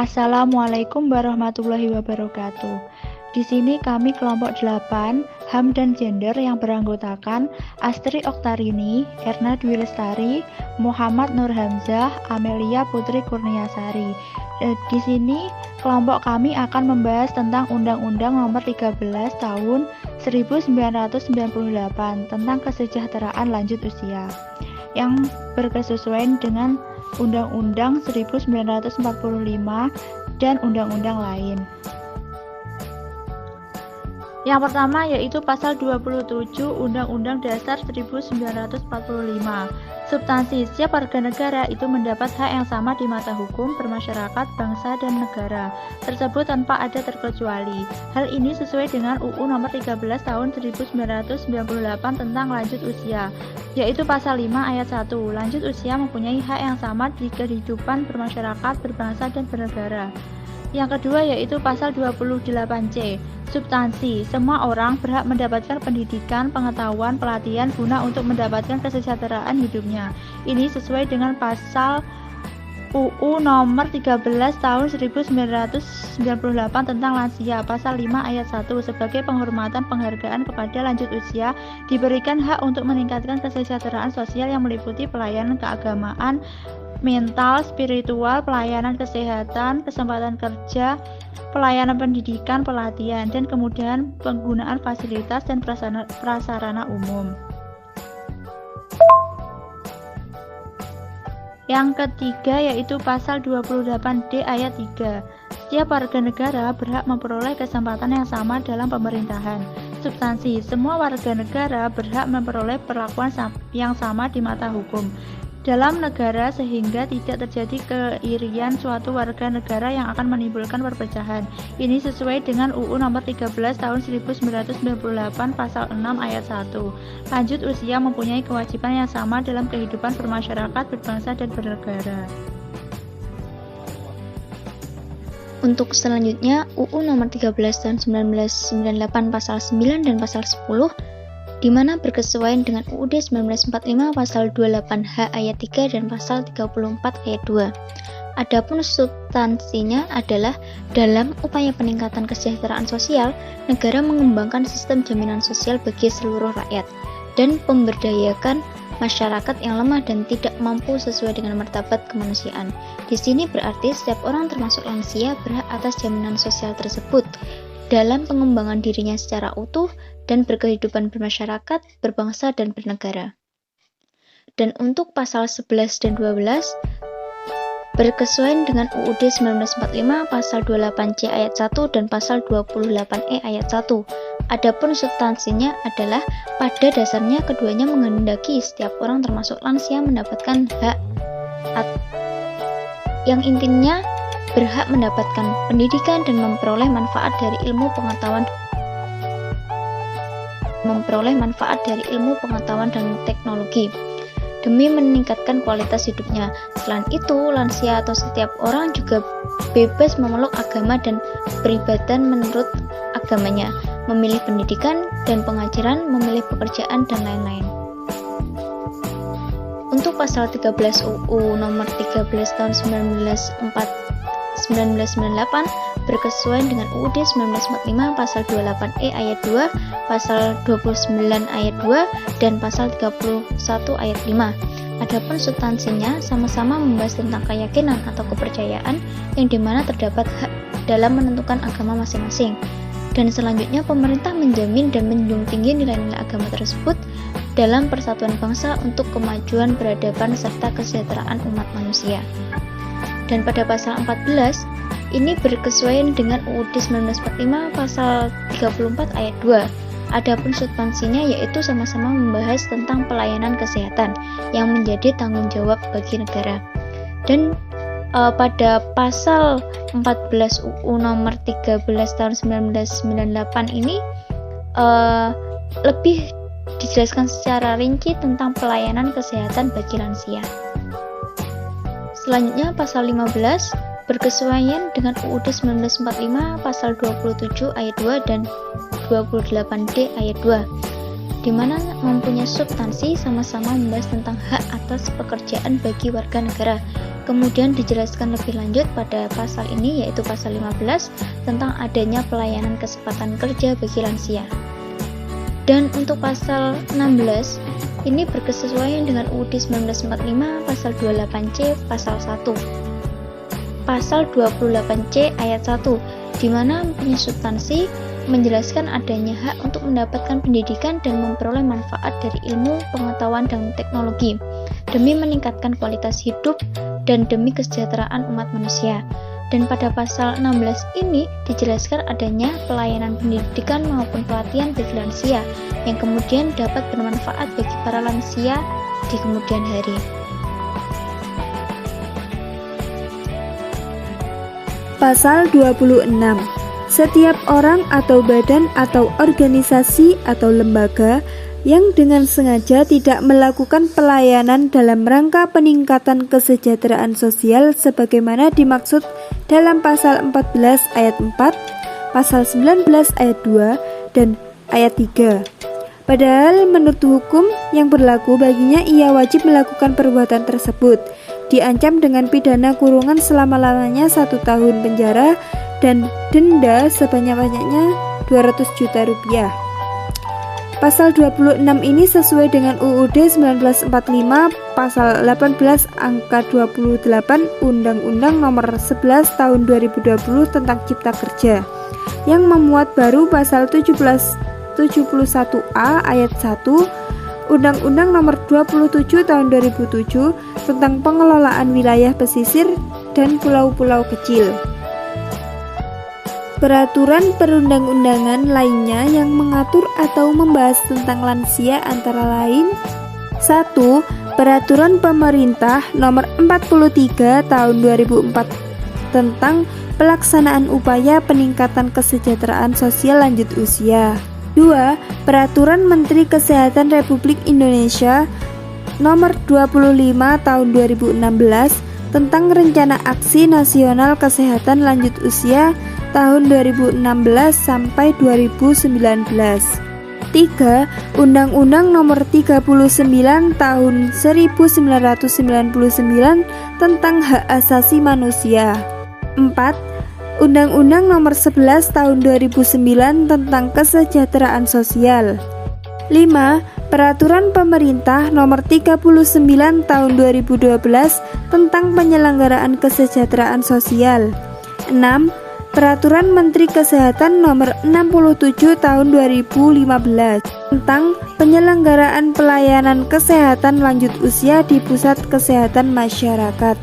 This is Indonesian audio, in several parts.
Assalamualaikum warahmatullahi wabarakatuh. Di sini kami kelompok 8, HAM dan Gender yang beranggotakan Astri Oktarini, Erna Dwi Lestari, Muhammad Nur Hamzah, Amelia Putri Kurniasari. Di sini kelompok kami akan membahas tentang Undang-Undang Nomor 13 Tahun 1998 tentang kesejahteraan lanjut usia yang berkesesuaian dengan Undang-Undang 1945 dan undang-undang lain. Yang pertama yaitu pasal 27 Undang-Undang Dasar 1945. Substansi, setiap warga negara itu mendapat hak yang sama di mata hukum, bermasyarakat, bangsa, dan negara tersebut tanpa ada terkecuali. Hal ini sesuai dengan UU Nomor 13 Tahun 1998 tentang lanjut usia, yaitu pasal 5 ayat 1. Lanjut usia mempunyai hak yang sama di kehidupan bermasyarakat, berbangsa, dan bernegara. Yang kedua yaitu pasal 28C. Substansi, semua orang berhak mendapatkan pendidikan, pengetahuan, pelatihan guna untuk mendapatkan kesejahteraan hidupnya. Ini sesuai dengan pasal UU Nomor 13 Tahun 1998 tentang lansia, pasal 5 ayat 1. Sebagai penghormatan penghargaan kepada lanjut usia, diberikan hak untuk meningkatkan kesejahteraan sosial yang meliputi pelayanan keagamaan, mental, spiritual, pelayanan kesehatan, kesempatan kerja, pelayanan pendidikan, pelatihan, dan kemudahan penggunaan fasilitas dan prasarana umum. Yang ketiga yaitu pasal 28D ayat 3. Setiap warga negara berhak memperoleh kesempatan yang sama dalam pemerintahan. Substansi, semua warga negara berhak memperoleh perlakuan yang sama di mata hukum dalam negara sehingga tidak terjadi keirian suatu warga negara yang akan menimbulkan perpecahan. Ini sesuai dengan UU Nomor 13 Tahun 1998 pasal 6 ayat 1. Lanjut usia mempunyai kewajiban yang sama dalam kehidupan bermasyarakat, berbangsa, dan bernegara. Untuk selanjutnya, UU Nomor 13 Tahun 1998 pasal 9 dan pasal 10 di mana berkesesuaian dengan UUD 1945 pasal 28H ayat 3 dan pasal 34 ayat 2. Adapun substansinya adalah dalam upaya peningkatan kesejahteraan sosial, negara mengembangkan sistem jaminan sosial bagi seluruh rakyat dan pemberdayakan masyarakat yang lemah dan tidak mampu sesuai dengan martabat kemanusiaan. Di sini berarti setiap orang termasuk lansia berhak atas jaminan sosial tersebut dalam pengembangan dirinya secara utuh dan berkehidupan bermasyarakat, berbangsa, dan bernegara. Dan untuk pasal 11 dan 12 berkesesuaian dengan UUD 1945 pasal 28C ayat 1 dan pasal 28E ayat 1. Adapun substansinya adalah pada dasarnya keduanya menghendaki setiap orang termasuk lansia mendapatkan hak yang intinya berhak mendapatkan pendidikan dan memperoleh manfaat dari ilmu pengetahuan dan teknologi demi meningkatkan kualitas hidupnya. Selain itu, lansia atau setiap orang juga bebas memeluk agama dan beribadah menurut agamanya, memilih pendidikan dan pengajaran, memilih pekerjaan, dan lain-lain. Untuk pasal 13 UU Nomor 13 Tahun 1998 berkesesuaian dengan UUD 1945 pasal 28E ayat 2, pasal 29 ayat 2, dan pasal 31 ayat 5. Adapun substansinya sama-sama membahas tentang keyakinan atau kepercayaan yang dimana terdapat hak dalam menentukan agama masing-masing. Dan selanjutnya pemerintah menjamin dan menjunjung tinggi nilai-nilai agama tersebut dalam persatuan bangsa untuk kemajuan peradaban serta kesejahteraan umat manusia. Dan pada pasal 14 ini berkesesuaian dengan UUD 1945 pasal 34 ayat 2. Adapun substansinya yaitu sama-sama membahas tentang pelayanan kesehatan yang menjadi tanggung jawab bagi negara. Dan pada pasal 14 UU Nomor 13 Tahun 1998 ini lebih dijelaskan secara rinci tentang pelayanan kesehatan bagi lansia. Selanjutnya pasal 15 berkesesuaian dengan UUD 1945 pasal 27 ayat 2 dan 28D ayat 2. di mana mempunyai substansi sama-sama membahas tentang hak atas pekerjaan bagi warga negara. Kemudian dijelaskan lebih lanjut pada pasal ini, yaitu pasal 15 tentang adanya pelayanan kesempatan kerja bagi lansia. Dan untuk pasal 16 ini berkesesuaian dengan UUD 1945 pasal 28C pasal 1. Pasal 28C ayat 1, di mana mempunyai substansi menjelaskan adanya hak untuk mendapatkan pendidikan dan memperoleh manfaat dari ilmu, pengetahuan, dan teknologi demi meningkatkan kualitas hidup dan demi kesejahteraan umat manusia. Dan pada pasal 16 ini dijelaskan adanya pelayanan pendidikan maupun pelatihan bagi lansia yang kemudian dapat bermanfaat bagi para lansia di kemudian hari. Pasal 26. Setiap orang atau badan atau organisasi atau lembaga yang dengan sengaja tidak melakukan pelayanan dalam rangka peningkatan kesejahteraan sosial sebagaimana dimaksud dalam pasal 14 ayat 4, pasal 19 ayat 2, dan ayat 3. Padahal menurut hukum yang berlaku baginya ia wajib melakukan perbuatan tersebut, diancam dengan pidana kurungan selama-lamanya 1 tahun penjara dan denda sebanyak-banyaknya 200 juta rupiah. Pasal 26 ini sesuai dengan UUD 1945 pasal 18 angka 28 Undang-Undang Nomor 11 Tahun 2020 tentang Cipta Kerja yang memuat baru pasal 71A ayat 1 Undang-Undang Nomor 27 Tahun 2007 tentang pengelolaan wilayah pesisir dan pulau-pulau kecil. Peraturan perundang-undangan lainnya yang mengatur atau membahas tentang lansia antara lain 1. Peraturan Pemerintah Nomor 43 Tahun 2004 tentang pelaksanaan upaya peningkatan kesejahteraan sosial lanjut usia. 2. Peraturan Menteri Kesehatan Republik Indonesia Nomor 25 Tahun 2016 tentang Rencana Aksi Nasional Kesehatan Lanjut Usia tahun 2016 sampai 2019. 3. Undang-Undang Nomor 39 Tahun 1999 tentang Hak Asasi Manusia. 4. Undang-Undang Nomor 11 Tahun 2009 tentang Kesejahteraan Sosial. 5. Peraturan Pemerintah Nomor 39 Tahun 2012 tentang Penyelenggaraan Kesejahteraan Sosial. 6. Peraturan Menteri Kesehatan Nomor 67 Tahun 2015 tentang penyelenggaraan pelayanan kesehatan lanjut usia di pusat kesehatan masyarakat.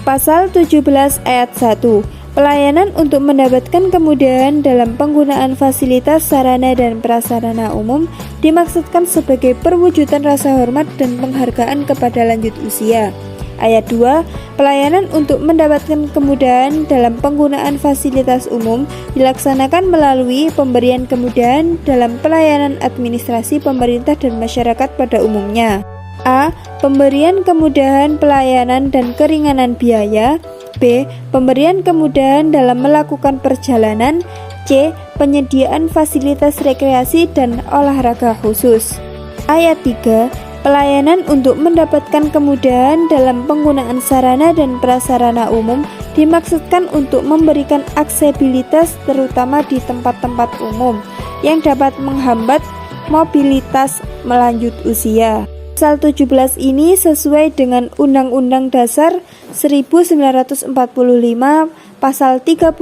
Pasal 17 ayat 1. Pelayanan untuk mendapatkan kemudahan dalam penggunaan fasilitas sarana dan prasarana umum dimaksudkan sebagai perwujudan rasa hormat dan penghargaan kepada lanjut usia. Ayat 2. Pelayanan untuk mendapatkan kemudahan dalam penggunaan fasilitas umum dilaksanakan melalui pemberian kemudahan dalam pelayanan administrasi pemerintah dan masyarakat pada umumnya. A. Pemberian kemudahan pelayanan dan keringanan biaya. B. Pemberian kemudahan dalam melakukan perjalanan. C. Penyediaan fasilitas rekreasi dan olahraga khusus. Ayat 3. Pelayanan untuk mendapatkan kemudahan dalam penggunaan sarana dan prasarana umum dimaksudkan untuk memberikan aksesibilitas terutama di tempat-tempat umum yang dapat menghambat mobilitas melanjut usia. Pasal 17 ini sesuai dengan Undang-Undang Dasar 1945 Pasal 33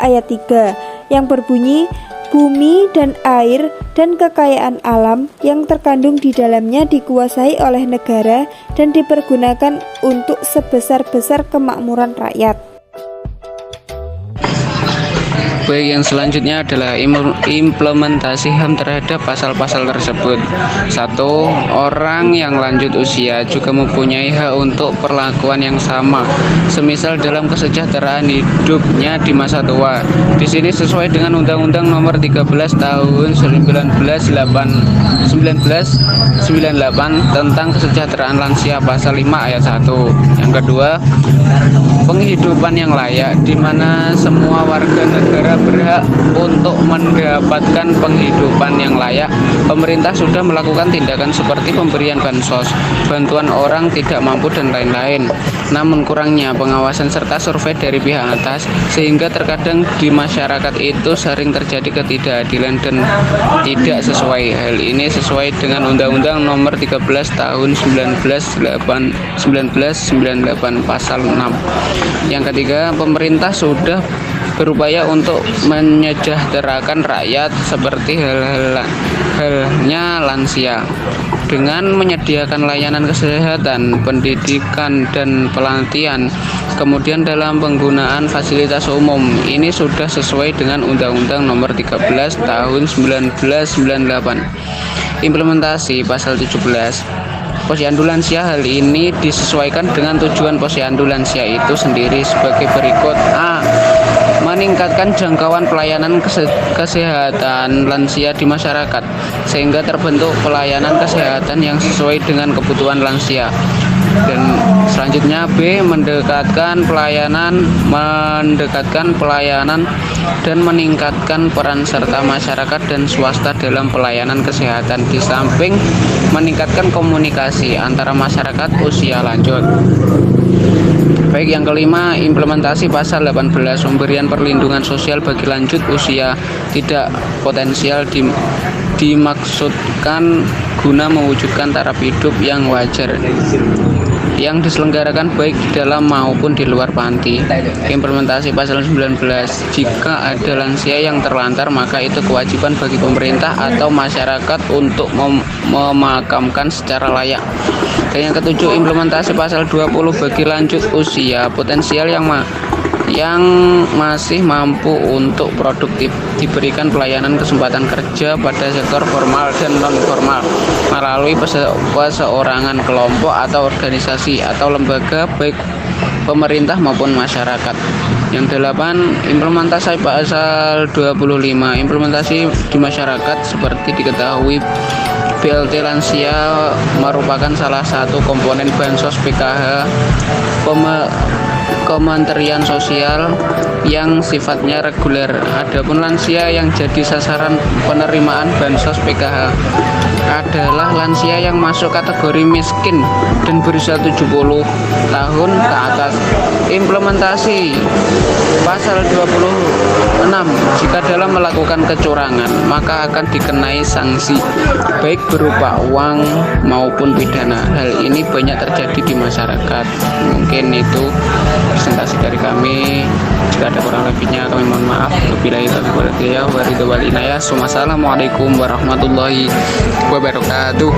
ayat 3 yang berbunyi bumi dan air dan kekayaan alam yang terkandung di dalamnya dikuasai oleh negara dan dipergunakan untuk sebesar-besar kemakmuran rakyat. Baik, yang selanjutnya adalah implementasi HAM terhadap pasal-pasal tersebut. 1. Orang yang lanjut usia juga mempunyai hak untuk perlakuan yang sama, semisal dalam kesejahteraan hidupnya di masa tua. Di sini sesuai dengan Undang-Undang Nomor 13 Tahun 1998 tentang kesejahteraan lansia pasal 5 ayat 1. Yang kedua, penghidupan yang layak, di mana semua warga negara berhak untuk mendapatkan penghidupan yang layak, pemerintah sudah melakukan tindakan seperti pemberian bansos, bantuan orang tidak mampu dan lain-lain. Namun kurangnya pengawasan serta survei dari pihak atas, sehingga terkadang di masyarakat itu sering terjadi ketidakadilan dan tidak sesuai. Hal ini sesuai dengan Undang-Undang Nomor 13 Tahun 1998 Pasal 6. Yang ketiga, pemerintah sudah berupaya untuk menyejahterakan rakyat seperti halnya lansia dengan menyediakan layanan kesehatan, pendidikan, dan pelatihan. Kemudian dalam penggunaan fasilitas umum ini sudah sesuai dengan Undang-Undang Nomor 13 Tahun 1998. Implementasi Pasal 17. Posyandu lansia, hal ini disesuaikan dengan tujuan posyandu lansia itu sendiri sebagai berikut. A. Meningkatkan jangkauan pelayanan kesehatan lansia di masyarakat, sehingga terbentuk pelayanan kesehatan yang sesuai dengan kebutuhan lansia. Dan selanjutnya B. Mendekatkan pelayanan dan meningkatkan peran serta masyarakat dan swasta dalam pelayanan kesehatan, di samping meningkatkan komunikasi antara masyarakat usia lanjut. Baik, yang kelima, implementasi Pasal 18, pemberian perlindungan sosial bagi lanjut usia tidak potensial dimaksudkan guna mewujudkan taraf hidup yang wajar yang diselenggarakan baik di dalam maupun di luar panti. Implementasi Pasal 19, jika ada lansia yang terlantar, maka itu kewajiban bagi pemerintah atau masyarakat untuk memakamkan secara layak. Dan yang ketujuh, implementasi Pasal 20 bagi lanjut usia potensial yang masih mampu untuk produktif, diberikan pelayanan kesempatan kerja pada sektor formal dan non-formal melalui perseorangan, kelompok atau organisasi atau lembaga baik pemerintah maupun masyarakat. Yang delapan, implementasi Pasal 25, implementasi di masyarakat. Seperti diketahui, BLT lansia merupakan salah satu komponen bansos PKH Kementerian Sosial yang sifatnya reguler. Adapun lansia yang jadi sasaran penerimaan bansos PKH adalah lansia yang masuk kategori miskin dan berusia 70 tahun ke atas. Implementasi Pasal 26, jika dalam melakukan kecurangan maka akan dikenai sanksi baik berupa uang maupun pidana. Hal ini banyak terjadi di masyarakat. Mungkin itu presentasi dari kami. Jika ada kurang lebihnya kami mohon maaf. Wabillahi taufiq wal hidayah. Wassalamualaikum warahmatullahi wabarakatuh.